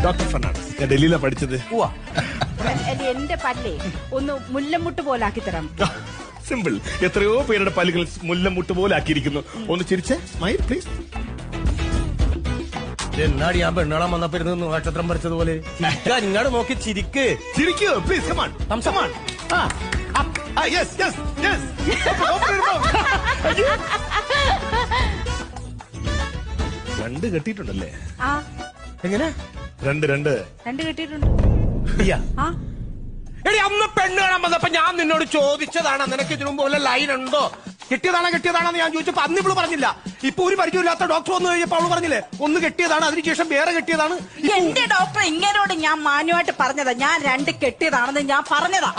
Doctor Fernandez. ഞാൻ ഡൽഹിയിലാണ് പഠിച്ചത്. എന്റെ പല്ലേ ഒന്ന് മുല്ലമുട്ട് പോലെ ആക്കി തരാം. സിമ്പിൾ. എത്രയോ പേരുടെ പല്ലുകൾ മുല്ലമുട്ട് പോലെ ആക്കിയിരിക്കുന്നു. ഒന്ന് ചിരിച്ചേ, സ്മൈൽ പ്ലീസ്. എന്നാടി ഞാൻ പെണ്ണാളാൻ വന്നപ്പോ ഇരുന്ന് നക്ഷത്രം പറിച്ചതുപോലെ ഇങ്ങോട്ട് നോക്കി ചിരിക്ക്. ചിരിക്കൂ please. Come on come on. Yes yes yes. രണ്ട് കെട്ടിയിട്ടുണ്ടല്ലേ? ആ എങ്ങനെ? രണ്ട് കെട്ടിയിട്ടുണ്ട്. ആ എടി അന്ന് പെണ്ണ് കാണാൻ വന്നപ്പോ ഞാൻ നിന്നോട് ചോദിച്ചതാണ് നിനക്ക് ഇതിനു മുമ്പ് വല്ല ലൈൻ ഉണ്ടോ, കെട്ടിയതാണെന്ന് ഞാൻ ചോദിച്ചപ്പോ അന്ന് ഇവള് പറഞ്ഞില്ല. ഇപ്പൊ ഒരു പരിചയമില്ലാത്ത ഡോക്ടർ വന്നു കഴിഞ്ഞപ്പോ അവള് പറഞ്ഞില്ലേ ഒന്ന് കെട്ടിയതാണ്, അതിനുശേഷം വേറെ കെട്ടിയതാണ്. എന്റെ ഡോക്ടർ ഇങ്ങനോട് ഞാൻ മാന്യമായിട്ട് പറഞ്ഞതാ, ഞാൻ രണ്ട് കെട്ടിയതാണെന്ന് ഞാൻ പറഞ്ഞതാ.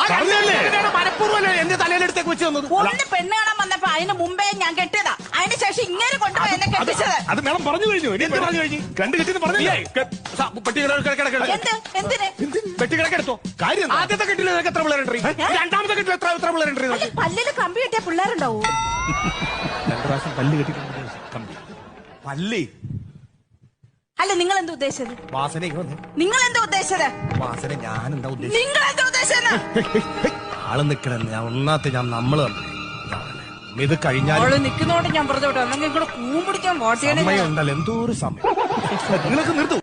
മനഃപൂർവ്വം എന്റെ തലയിലെടുത്തേക്ക് വെച്ച് തന്നത്. ഒന്ന് പെണ്ണ് കാണാൻ വന്നപ്പോ അതിന് മുമ്പേ ഞാൻ കെട്ടിയതാ, അതിന് ശേഷം ഇങ്ങനെ കൊണ്ടുപോയി എന്നെ കെട്ടിച്ചത്. അത് മേഡം പറഞ്ഞു കഴിഞ്ഞു. എന്ത് പറഞ്ഞു കഴിഞ്ഞു? രണ്ട് കെട്ടിയെന്ന് പറഞ്ഞില്ലേ? എന്തിന് പെട്ടി കിടക്കെടുത്തോ. കാര്യം ആദ്യത്തെ കെട്ടിൽ നിനക്ക് എത്ര പിള്ളേരുണ്ട്? രണ്ടാമത്തെ കെട്ടിൽ എത്ര പിള്ളേരുണ്ട്? പല്ലില് കമ്പി കെട്ടിയ പിള്ളേരുണ്ടാവൂ. 2 പ്രാവശ്യം പല്ല് കെട്ടിയിട്ടുണ്ട്. കമ്പി പല്ലി അല്ല, നിങ്ങൾ എന്താ ഉദ്ദേശിച്ചത്? വാസന നിങ്ങൾ എന്താ ഉദ്ദേശിച്ചത്? വാസന ഞാൻ എന്താ ഉദ്ദേശിച്ചത്? നിങ്ങൾ എന്താ ഉദ്ദേശിച്ചത്? ആള് നിക്കണേ, ഞാൻ ഒന്നാത്തെ ഞാൻ നമ്മള് ഇത് കഴിഞ്ഞാൽ നിൽക്കുന്നോണ്ട് ഞാൻ വെറുതെ വിട്ടോ, അല്ലെങ്കിൽ കൂമ്പിടിക്കാൻ വാട്ടിയാണ് സമയം ഉണ്ടല്ലോ, എന്തോ ഒരു സമയം. നിങ്ങൾക്ക് നിർത്തൂ.